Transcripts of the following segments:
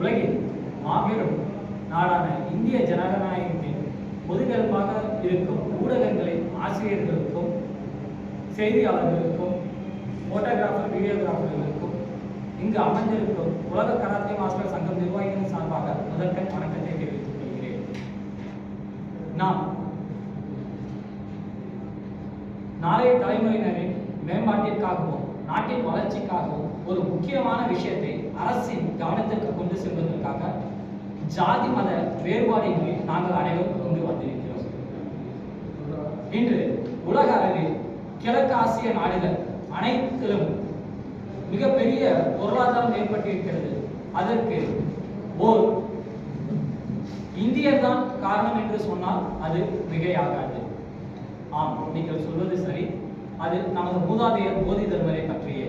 உலகின் மாபெரும் நாடான இந்திய ஜனநாயகத்தின் பொதுகெலும்பாக இருக்கும் ஊடகங்களின் ஆசிரியர்களுக்கும் செய்தியாளர்களுக்கும் போட்டோகிராஃபர் வீடியோகிராஃபர்களுக்கும் இங்கு அமைந்திருக்கும் உலக கராத்தே மாஸ்டர் சங்கம் நிர்வாகிகளின் சார்பாக முதற்கண் வணக்கத்தை தெரிவித்துக் கொள்கிறேன். நாம் நாளைய தலைமுறையினரின் மேம்பாட்டிற்காகவும் நாட்டின் வளர்ச்சிக்காகவும் ஒரு முக்கியமான விஷயத்தை அரசின் கவனத்திற்கு கொண்டு செல்வதற்காக ஜாதி மத வேறுபாடின்றி நாங்கள் அனைவரும் இங்கு வந்திருக்கிறோம். இன்று உலக அளவில் கிழக்கு ஆசிய நாடுகள் அனைத்திலும் மிகப்பெரிய பொருளாதாரம் ஏற்பட்டிருக்கிறது. அதற்கு ஓர் இந்தியர் தான் காரணம் என்று சொன்னால் அது மிகையாகாது. ஆம், நீங்கள் சொல்வது சரி. அது நமது மூதாதையர் போதி தர்மரை பற்றியே.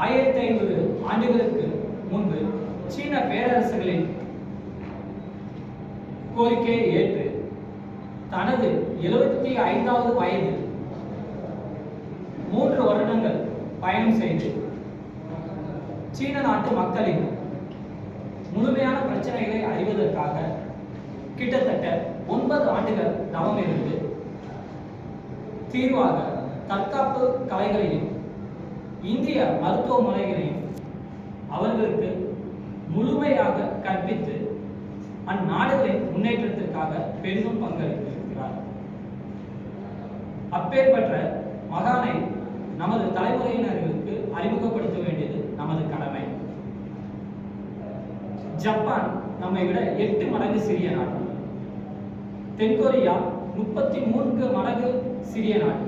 1500 ஆண்டுகளுக்கு முன்பு சீன பேரரசுகளின் கோரிக்கையை ஏற்று தனது 75வது வயதில் 3 வருடங்கள் பயணம் செய்து சீன நாட்டு மக்களின் முழுமையான பிரச்சனைகளை அறிவதற்காக கிட்டத்தட்ட 9 ஆண்டுகள் தவம் இருந்து தீர்வாக தற்காப்பு கலைகளையும் இந்திய மருத்துவ முறைகளையும் அவர்களுக்கு முழுமையாக கற்பித்து அந்நாடுகளின் முன்னேற்றத்திற்காக பெரிதும் பங்களித்திருக்கிறார். அப்பேற்பட்ட மகானை நமது தலைமுறையினர்களுக்கு அறிமுகப்படுத்த வேண்டியது நமது கடமை. ஜப்பான் நம்மை விட 8 மடங்கு சிறிய நாடு. தென்கொரியா 33 மடங்கு சிறிய நாடு.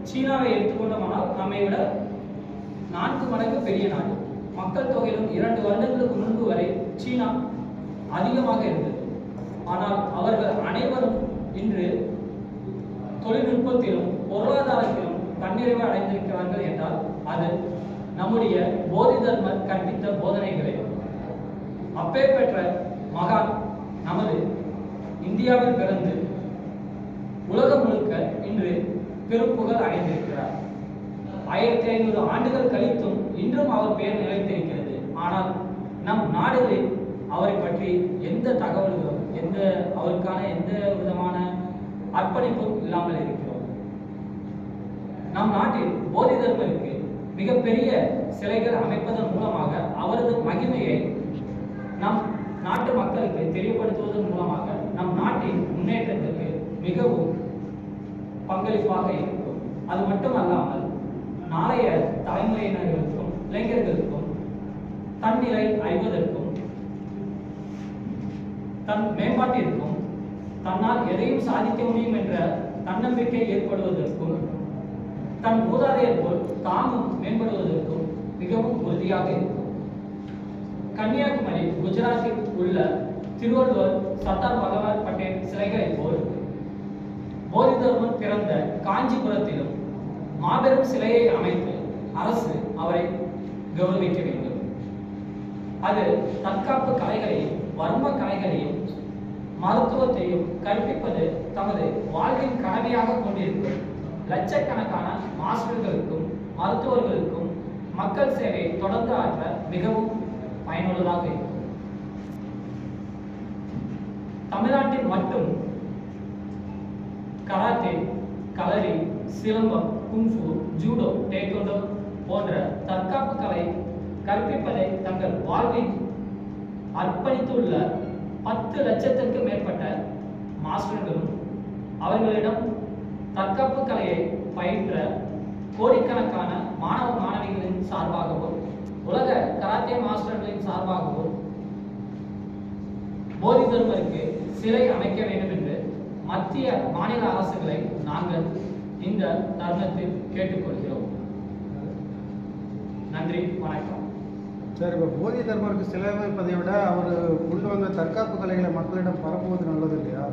சீனாவை எடுத்துக்கொண்டோமானால் நம்மை விட 4 மடங்கு பெரிய நாடு. மக்கள் தொகையிலும் 2 வருடங்களுக்கு முன்பு வரை சீனா அதிகமாக இருந்தது. ஆனால் அவர்கள் அனைவரும் இன்று தொழில்நுட்பத்திலும் பொருளாதாரத்திலும் தன்னிறைவு அடைந்திருக்கிறார்கள் என்றால் அது நம்முடைய போதி தர்மர் கற்பித்த போதனைகளே. அப்பேற்பட்ட மகான் நமது இந்தியாவில் பிறந்து உலகம் முழுக்க இன்று பெரும் புகழ் அடைந்திருக்கிறார். 1500 ஆண்டுகள் கழித்தும் இன்றும் அவர் பெயர் நிலைத்திருக்கிறது. ஆனால் நம் நாடுகளில் அவரை பற்றி எந்த தகவல்களும் அவருக்கான எந்த விதமான அர்ப்பணிப்பும் இல்லாமல் இருக்கிறோம். நம் நாட்டில் போதி தர்மருக்கு மிகப்பெரிய சிலைகள் அமைப்பதன் மூலமாக அவரது மகிமையை நம் நாட்டு மக்களுக்கு தெரியப்படுத்துவதன் மூலமாக நம் நாட்டின் முன்னேற்றத்திற்கு மிகவும் பங்களிப்பாக இருக்கும். அது மட்டுமல்லாமல் நாளைய தலைமுறையினர்களுக்கும் இளைஞர்களுக்கும் தன்னிலை அறிவதற்கும் தன் மேம்பாட்டிற்கும் தன்னால் எதையும் சாதிக்க முடியும் என்ற தன்னம்பிக்கை ஏற்படுவதற்கும் தன் மூதாதையர் போல் தாமும் மேம்படுவதற்கும் மிகவும் உறுதியாக இருக்கும். கன்னியாகுமரி குஜராத்தில் உள்ள திருவள்ளுவர் சர்தார் வல்லபாய் பட்டேல் சிலைகளைப் போல் போதி தர்மர் பிறந்த காஞ்சிபுரத்திலும் மாபெரும் சிலையை அமைத்து அரசு அவரை கௌரவிக்க வேண்டும். அது தற்காப்பு கலைகளையும் வர்ம கலைகளையும் மருத்துவத்தையும் கற்பிப்பது தமது வாழ்வின் கடமையாக கொண்டிருக்கும் லட்சக்கணக்கான மாஸ்டர்களுக்கும் மருத்துவர்களுக்கும் மக்கள் சேவையை தொடர்ந்து ஆற்ற மிகவும் பயனுள்ளதாக இருக்கும். தமிழ்நாட்டில் மட்டும் கராத்தே, களரி, சிலம்பம், குங்ஃபு, ஜூடோ, டேக்வாண்டோ போன்ற தற்காப்பு கலை கற்பிப்பதை தங்கள் வாழ்வில் அர்ப்பணித்துள்ள 10 லட்சத்திற்கு மேற்பட்ட மாஸ்டர்களும் அவர்களிடம் தற்காப்பு கலையை பயின்ற கோடிக்கணக்கான மாணவ மாணவிகளின் சார்பாகவும் உலக கராத்தே மாஸ்டர்களின் சார்பாகவும் போதி தர்மருக்கு சிலை அமைக்க வேண்டும் என்று மத்திய மாநில அரசுகளை நாங்கள் இந்த தருணத்தில் கேட்டுக்கொள்கிறோம். நன்றி, வணக்கம். சரி, இப்போ போதி தர்மருக்கு சிலை அமைப்பதை விட அவர் கொண்டு வந்த தற்காப்பு கலைகளை மக்களிடம் பரப்புவது நல்லது இல்லையா?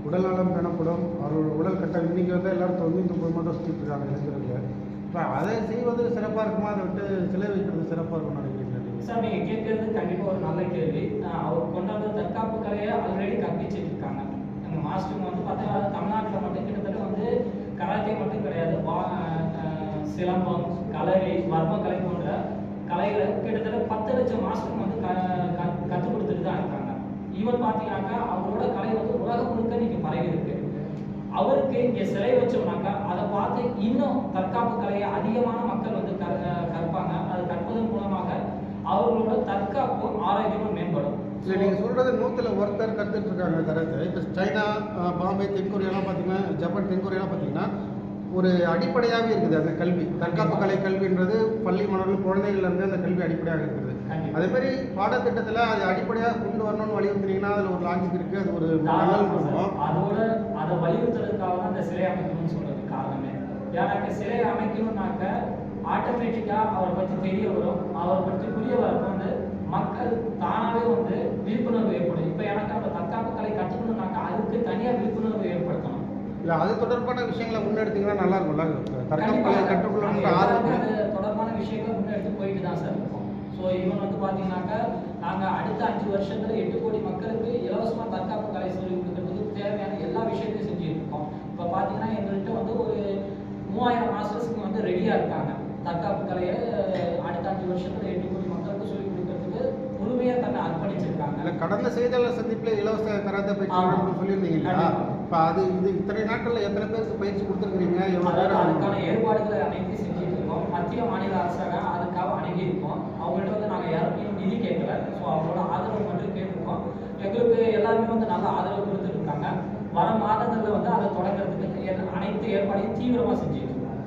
உடல் நலம் பெணப்படும், அவரோட உடல் கட்டம் இன்னைக்கு வந்து எல்லாரும் 99 தான் சுற்றிட்டு இருக்காங்க இளைஞர்கள். இப்போ அதை செய்வது சிறப்பாக இருக்குமா, அதை விட்டு சிலை வைக்கிறது சிறப்பாக இருக்கும்னு நினைக்கிறீங்களா? சார், நீங்கள் கேட்கறது கண்டிப்பாக ஒரு நல்ல கேள்வி. அவர் கொண்டாந்த தற்காப்பு கலையை ஆல்ரெடி கற்பிச்சுட்டு இருக்காங்க. எங்கள் மாஸ்டருங்க வந்து பார்த்தீங்கன்னா தமிழ்நாட்டில் மட்டும் கிட்டத்தட்ட வந்து கராத்தே மட்டும் கிடையாது, சிலம்பம், களரி, வர்ம கலை போன்ற கலைகளை கிட்டத்தட்ட 10 லட்சம் மாஸ்டர் வந்து கற்றுக் கொடுத்துட்டு தான் இருக்காங்க. ஈவன் பார்த்தீங்கன்னாக்கா அவரோட கலை வந்து உலகம் முழுக்க இன்னைக்கு பரவி இருக்கு. அவருக்கு இங்கே சிலை வச்சோம்னாக்கா அதை பார்த்து இன்னும் தற்காப்பு கலையை அதிகமான மக்கள் வந்து கற்பாங்க. அது கற்பதன் மூலமாக அவர்களோட தற்காப்பும் ஆரோக்கியமும் மேம்படும். இல்லை, நீங்கள் சொல்கிறது 100ல் ஒருத்தர் கற்றுட்டு இருக்காங்க கராத்தே. இப்போ சைனா, பாம்பே, தென்கொரியாலாம் பார்த்தீங்கன்னா, ஜப்பான், தென்கொரியாலாம் பார்த்தீங்கன்னா ஒரு அடிப்படையாகவே இருக்குது அந்த கல்வி. தற்காப்பு கலை கல்வின்றது பள்ளி மாணவர்கள் குழந்தைகள்லேருந்து அந்த கல்வி அடிப்படையாக இருக்குது. அதேமாதிரி பாடத்திட்டத்தில் அது அடிப்படையாக கொண்டு வரணும்னு வலியுறுத்தினீங்கன்னா அதில் ஒரு லாஜிக் இருக்குது. அது ஒரு நல்ல இருக்கும். அதோட அதை வலியுறுத்துறதுக்காக தான் அந்த சிலை அமைக்கணும்னு சொல்றது காரணமே. ஏன்னாக்க சிலை அமைக்கணும்னாக்க ஆட்டோமேட்டிக்காக அவரை பற்றி தெரிய வரும். அவரை பற்றி புரிய வரப்போ வந்து மக்கள் தானாகவே வந்து விழிப்புணர்வு ஏற்படும். இப்போ எனக்கு அந்த தற்காப்பு கலை கற்றுக்கணும்னாக்கா அதுக்கு தனியாக விழிப்புணர்வு ஏற்படுத்தணும். இல்லை, அது தொடர்பான விஷயங்களை முன்னெடுத்தீங்கன்னா நல்லா இருக்கும்ல. தற்காப்பு கலை கற்றுக்கொள்ளணுன்ற ஆர்வம் அது தொடர்பான விஷயங்களை முன்னெடுத்து போயிட்டு தான் சார் இருக்கும். ஸோ இவன் வந்து பார்த்தீங்கன்னாக்கா நாங்கள் அடுத்த 5 வருஷத்துல 8 கோடி மக்களுக்கு இலவசமாக தற்காப்பு கலை சொல்லிக் கொடுக்கறதுக்கு தேவையான எல்லா விஷயத்தையும் செஞ்சுட்டு இருக்கோம். இப்போ பார்த்தீங்கன்னா எங்கள்கிட்ட வந்து ஒரு 3000 மாஸ்டர்ஸ்க்கு வந்து ரெடியாக இருக்காங்க. தற்காப்பு கலையை அடுத்த 5 வருஷத்துல 8 கோடி மக்களுக்கு சொல்லிக் கொடுக்கறதுக்கு முழுமையாக தன்னை அர்ப்பணிச்சிருக்காங்க. இல்லை, கடந்த செய்தியாளர் சந்திப்பில் இலவச கராத்தே பயிற்சி சொல்லியிருந்தீங்க இல்லையா? இப்போ அது இத்தனை நாட்களில் எத்தனை பேருக்கு பயிற்சி கொடுத்துருக்குறீங்க? அதுக்கான ஏற்பாடுகளை அனைத்தையும் செஞ்சுட்டு இருக்கோம். மத்திய மாநில அரசாங்க அதுக்காக அணுகியிருக்கோம். அவங்கள்ட்ட வந்து நாங்கள் யாருக்கும் நிதி கேட்கல. ஸோ அவங்களோட ஆதரவு மட்டும் கேட்டிருக்கோம். எங்களுக்கு எல்லாருமே வந்து நல்ல ஆதரவு கொடுத்துட்டு இருக்காங்க. வர மாதங்களில் வந்து அதை தொடங்குறதுக்கு அனைத்து ஏற்பாடையும் தீவிரமாக செஞ்சுட்டு இருக்கோம்.